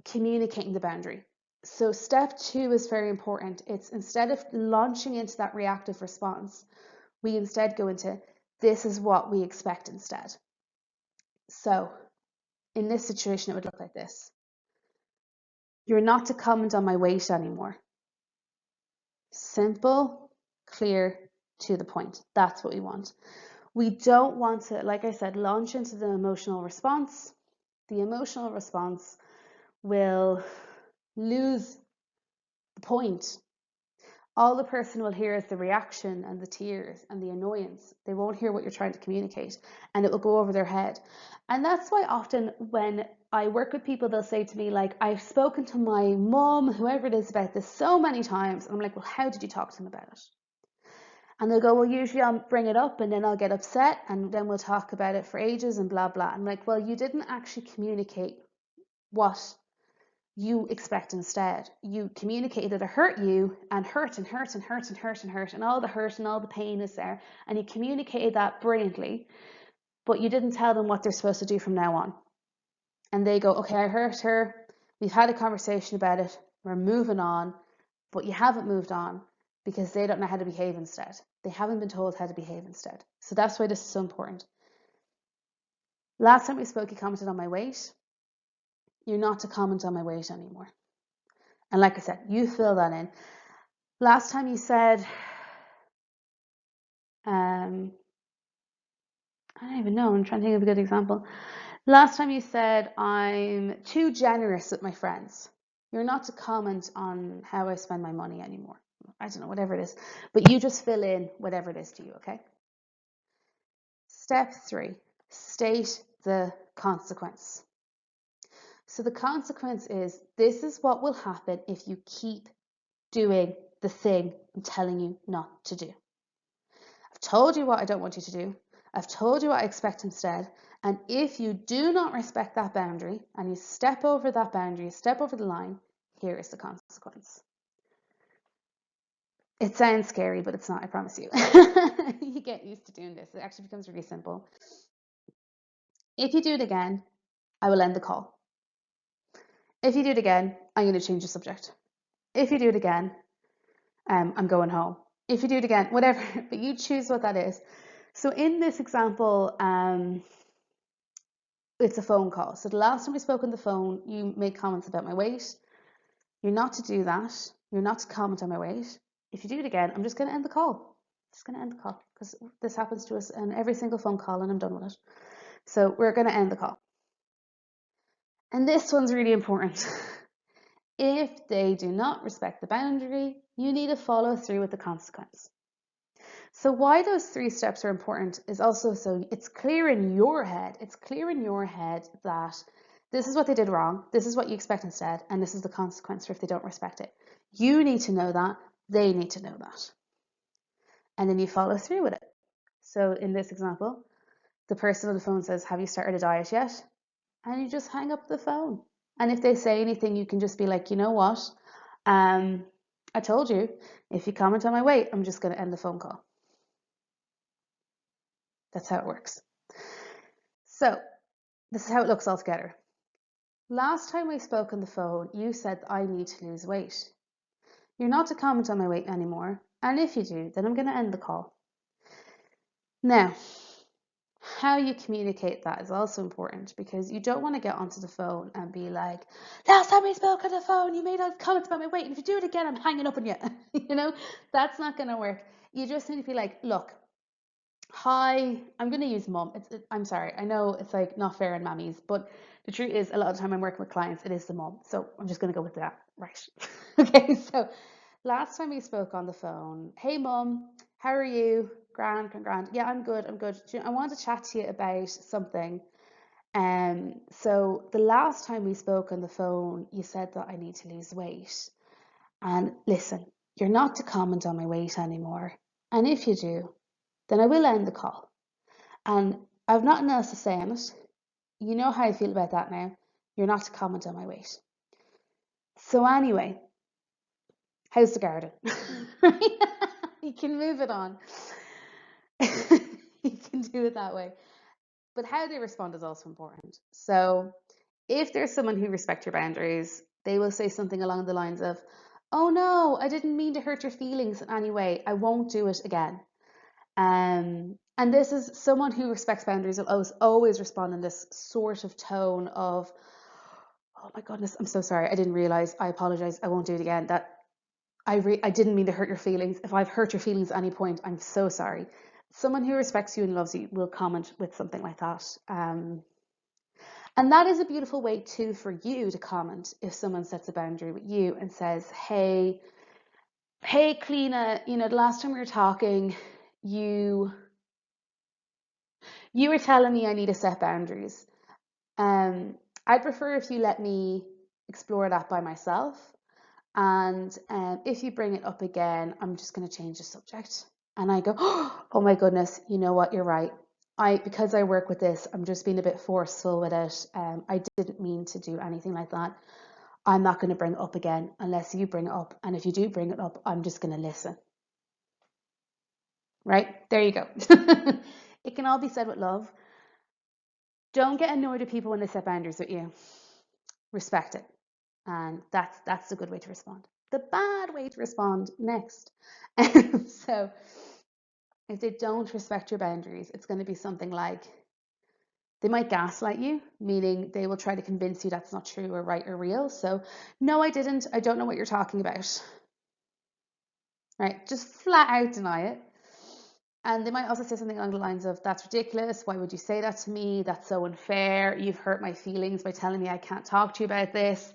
communicating the boundary. So step 2 is very important. It's instead of launching into that reactive response, we instead go into, this is what we expect instead. So in this situation, it would look like this. You're not to comment on my weight anymore. Simple, clear, to the point. That's what we want. We don't want to, like I said, launch into the emotional response. The emotional response will lose the point. All the person will hear is the reaction and the tears and the annoyance. They won't hear what you're trying to communicate, and it will go over their head. And that's why often when I work with people, they'll say to me, like, I've spoken to my mom, whoever it is, about this so many times. And I'm like, well, how did you talk to them about it? And they'll go, well, usually I'll bring it up and then I'll get upset and then we'll talk about it for ages and blah, blah. I'm like, well, you didn't actually communicate what you expect instead. You communicated that it hurt you and hurt and hurt and hurt and hurt and hurt and all the hurt and all the pain is there. And you communicated that brilliantly, but you didn't tell them what they're supposed to do from now on. And they go, okay, I hurt her. We've had a conversation about it. We're moving on, but you haven't moved on because they don't know how to behave instead. They haven't been told how to behave instead. So that's why this is so important. Last time we spoke, you commented on my weight. You're not to comment on my weight anymore. And like I said, you fill that in. Last time you said, I don't even know, I'm trying to think of a good example. Last time you said, I'm too generous with my friends. You're not to comment on how I spend my money anymore. I don't know, whatever it is. But you just fill in whatever it is to you, okay? Step 3, state the consequence. So the consequence is, this is what will happen if you keep doing the thing I'm telling you not to do. I've told you what I don't want you to do. I've told you what I expect instead. And if you do not respect that boundary and you step over that boundary, you step over the line, here is the consequence. It sounds scary, but it's not, I promise you. You get used to doing this. It actually becomes really simple. If you do it again, I will end the call. If you do it again, I'm going to change the subject. If you do it again, I'm going home. If you do it again, whatever, but you choose what that is. So in this example, it's a phone call. So the last time we spoke on the phone, you made comments about my weight. You're not to do that. You're not to comment on my weight. If you do it again, I'm just going to end the call. Just going to end the call because this happens to us in every single phone call and I'm done with it. So we're going to end the call. And this one's really important. If they do not respect the boundary, you need to follow through with the consequence. So why those 3 steps are important is also so it's clear in your head. It's clear in your head that this is what they did wrong, this is what you expect instead, and this is the consequence for if they don't respect it. You need to know that, they need to know that. And then you follow through with it. So in this example, the person on the phone says, have you started a diet yet? And you just hang up the phone. And if they say anything, you can just be like, you know what? I told you, if you comment on my weight, I'm just going to end the phone call. That's how it works. So this is how it looks all together. Last time we spoke on the phone, you said that I need to lose weight. You're not to comment on my weight anymore. And if you do, then I'm going to end the call. Now, how you communicate that is also important because you don't want to get onto the phone and be like, last time we spoke on the phone, you made a comment about my weight. And if you do it again, I'm hanging up on you. That's not going to work. You just need to be like, look, hi, I'm going to use mum. I'm sorry. I know it's like not fair in mammies, but the truth is a lot of the time I'm working with clients, it is the mum. So I'm just going to go with that. Right. Okay. So last time we spoke on the phone, hey mum, how are you? Grand. Yeah, I'm good. I want to chat to you about something. So the last time we spoke on the phone, you said that I need to lose weight. And listen, you're not to comment on my weight anymore. And if you do, then I will end the call. And I've nothing else to say on it. You know how I feel about that now. You're not to comment on my weight. So anyway, how's the garden? You can move it on. You can do it that way. But how they respond is also important. So if there's someone who respects your boundaries, they will say something along the lines of, oh no, I didn't mean to hurt your feelings in any way. I won't do it again. And this is someone who respects boundaries will always respond in this sort of tone of, oh my goodness, I'm so sorry. I didn't realize. I apologize. I won't do it again. I didn't mean to hurt your feelings. If I've hurt your feelings at any point, I'm so sorry. Someone who respects you and loves you will comment with something like that. And that is a beautiful way too for you to comment if someone sets a boundary with you and says, hey, Cliona, the last time we were talking, you were telling me I need to set boundaries. I'd prefer if you let me explore that by myself. And if you bring it up again, I'm just going to change the subject. And I go, oh my goodness, you know what? You're right. Because I work with this, I'm just being a bit forceful with it. I didn't mean to do anything like that. I'm not going to bring it up again unless you bring it up. And if you do bring it up, I'm just going to listen. Right? There you go. It can all be said with love. Don't get annoyed at people when they set boundaries with you. Respect it. And that's a good way to respond. The bad way to respond next. So if they don't respect your boundaries, it's going to be something like they might gaslight you, meaning they will try to convince you that's not true or right or real. So, no, I didn't. I don't know what you're talking about. Right? Just flat out deny it. And they might also say something along the lines of, that's ridiculous. Why would you say that to me? That's so unfair. You've hurt my feelings by telling me I can't talk to you about this.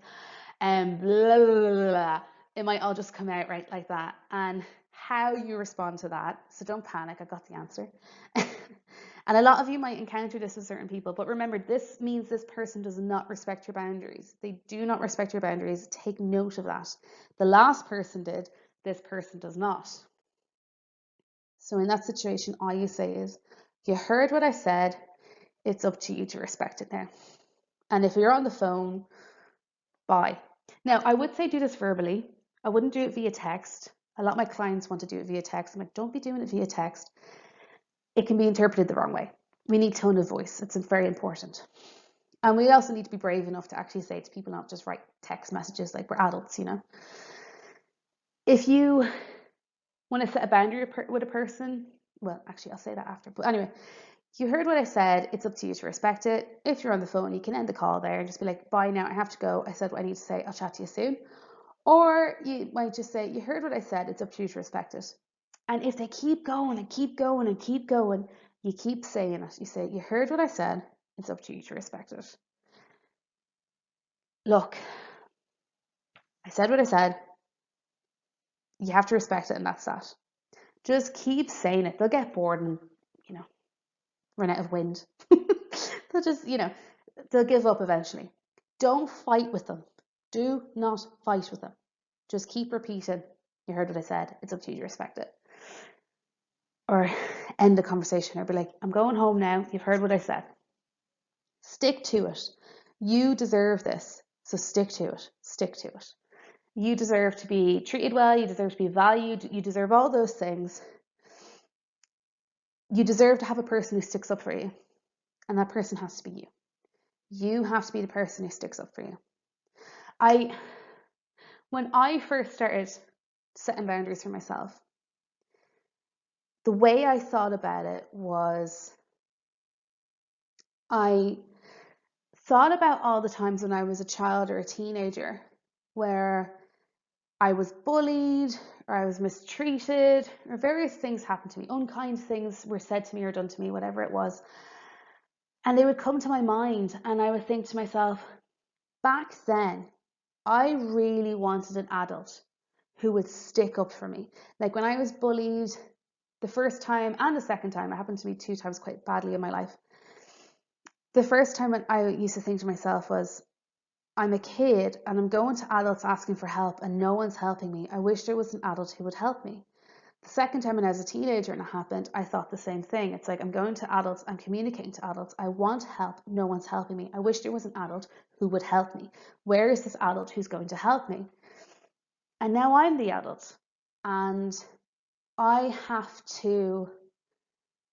And blah, blah, blah, blah. It might all just come out right like that. And how you respond to that, so don't panic, I got the answer. And a lot of you might encounter this with certain people, but remember, this means this person does not respect your boundaries. They do not respect your boundaries. Take note of that. The last person did, this person does not. So in that situation, all you say is, you heard what I said, it's up to you to respect it now. And if you're on the phone, bye. Now, I would say do this verbally. I wouldn't do it via text. A lot of my clients want to do it via text. I'm like, don't be doing it via text. It can be interpreted the wrong way. We need tone of voice. It's very important. And we also need to be brave enough to actually say to people, not just write text messages like we're adults, If you want to set a boundary with a person, well, actually, I'll say that after. But anyway, you heard what I said. It's up to you to respect it. If you're on the phone, you can end the call there and just be like, bye now, I have to go. I said what I need to say. I'll chat to you soon. Or you might just say, you heard what I said. It's up to you to respect it. And if they keep going and keep going and keep going, you keep saying it. You say, you heard what I said, it's up to you to respect it. Look, I said what I said, you have to respect it, and that's that. Just keep saying it. They'll get bored and, run out of wind. They'll just, they'll give up eventually. Don't fight with them. Do not fight with them. Just keep repeating, you heard what I said, it's up to you to respect it. Or end the conversation or be like, I'm going home now, you've heard what I said. Stick to it. You deserve this, so stick to it. Stick to it. You deserve to be treated well, you deserve to be valued, you deserve all those things. You deserve to have a person who sticks up for you, and that person has to be you. You have to be the person who sticks up for you. When I first started setting boundaries for myself, the way I thought about it was I thought about all the times when I was a child or a teenager where I was bullied or I was mistreated or various things happened to me. Unkind things were said to me or done to me, whatever it was. And they would come to my mind and I would think to myself, back then, I really wanted an adult who would stick up for me. Like when I was bullied the first time and the second time, it happened to me 2 times quite badly in my life. The first time I used to think to myself was, I'm a kid and I'm going to adults asking for help and no one's helping me. I wish there was an adult who would help me. The second time when I was a teenager and it happened, I thought the same thing. It's like, I'm going to adults, I'm communicating to adults. I want help, no one's helping me. I wish there was an adult who would help me. Where is this adult who's going to help me? And now I'm the adult and I have to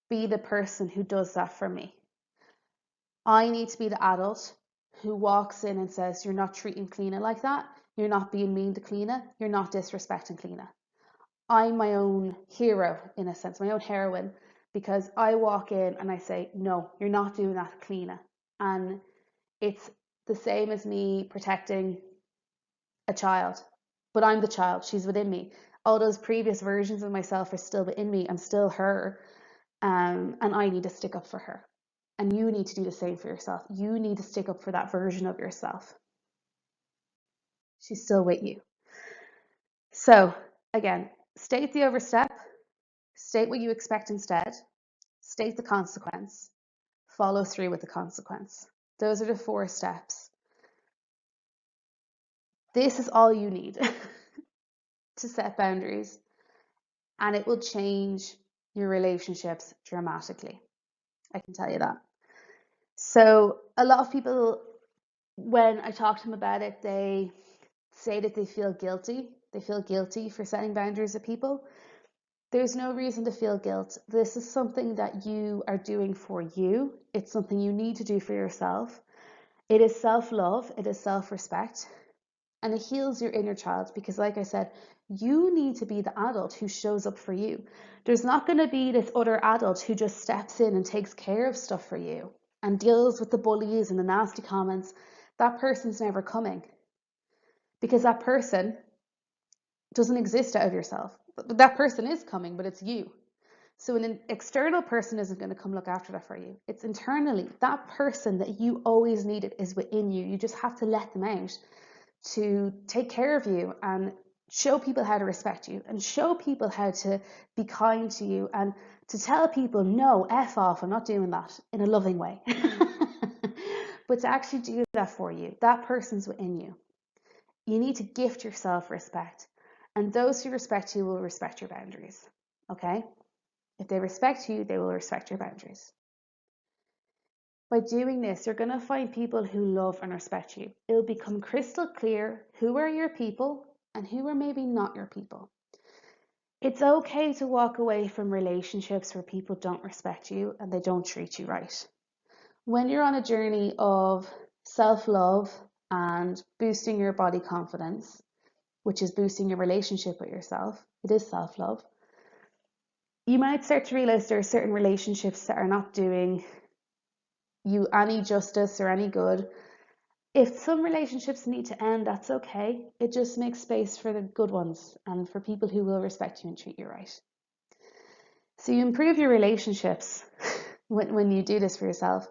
be the person who does that for me. I need to be the adult who walks in and says, you're not treating Cliona like that. You're not being mean to Cliona. You're not disrespecting Cliona. I'm my own hero, in a sense, my own heroine, because I walk in and I say, no, you're not doing that, Cliona. And it's the same as me protecting a child, but I'm the child, she's within me. All those previous versions of myself are still within me. I'm still her. And I need to stick up for her. And you need to do the same for yourself. You need to stick up for that version of yourself. She's still with you. So again, state the overstep, state what you expect instead, state the consequence, follow through with the consequence. Those are the 4 steps. This is all you need to set boundaries, and it will change your relationships dramatically. I can tell you that. So a lot of people, when I talk to them about it, they say that they feel guilty. They feel guilty for setting boundaries with people. There's no reason to feel guilt. This is something that you are doing for you. It's something you need to do for yourself. It is self-love, it is self-respect, and it heals your inner child because, like I said, you need to be the adult who shows up for you. There's not going to be this other adult who just steps in and takes care of stuff for you and deals with the bullies and the nasty comments. That person's never coming because that person doesn't exist out of yourself. That person is coming, but it's you. So an external person isn't going to come look after that for you. It's internally. That person that you always needed is within you. You just have to let them out to take care of you and show people how to respect you and show people how to be kind to you and to tell people, no, F off, I'm not doing that, in a loving way. But to actually do that for you, that person's within you. You need to gift yourself respect. And those who respect you will respect your boundaries. Okay? If they respect you, they will respect your boundaries. By doing this, you're going to find people who love and respect you. It'll become crystal clear who are your people and who are maybe not your people. It's okay to walk away from relationships where people don't respect you and they don't treat you right. When you're on a journey of self-love and boosting your body confidence, which is boosting your relationship with yourself, it is self-love, you might start to realize there are certain relationships that are not doing you any justice or any good. If some relationships need to end, that's okay. It just makes space for the good ones and for people who will respect you and treat you right. So you improve your relationships when you do this for yourself.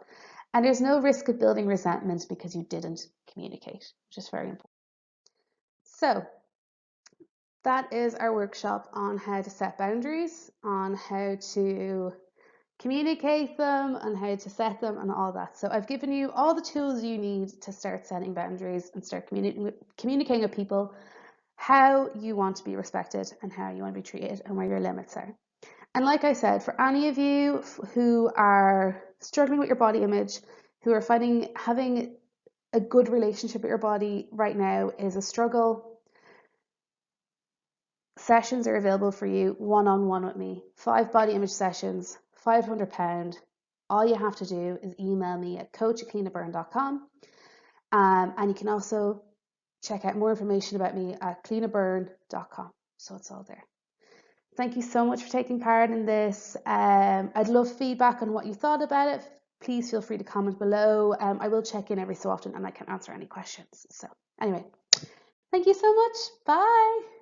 And there's no risk of building resentment because you didn't communicate, which is very important. So that is our workshop on how to set boundaries, on how to communicate them and how to set them and all that. So I've given you all the tools you need to start setting boundaries and start communicating with people how you want to be respected and how you want to be treated and where your limits are. And like I said, for any of you who are struggling with your body image, who are finding having a good relationship with your body right now is a struggle, sessions are available for you one-on-one with me. 5 body image sessions, £500. All you have to do is email me at coach@cleonabyrne.com. And you can also check out more information about me at cleonabyrne.com. So it's all there. Thank you so much for taking part in this. I'd love feedback on what you thought about it. Please feel free to comment below. I will check in every so often and I can answer any questions. So anyway, thank you so much. Bye.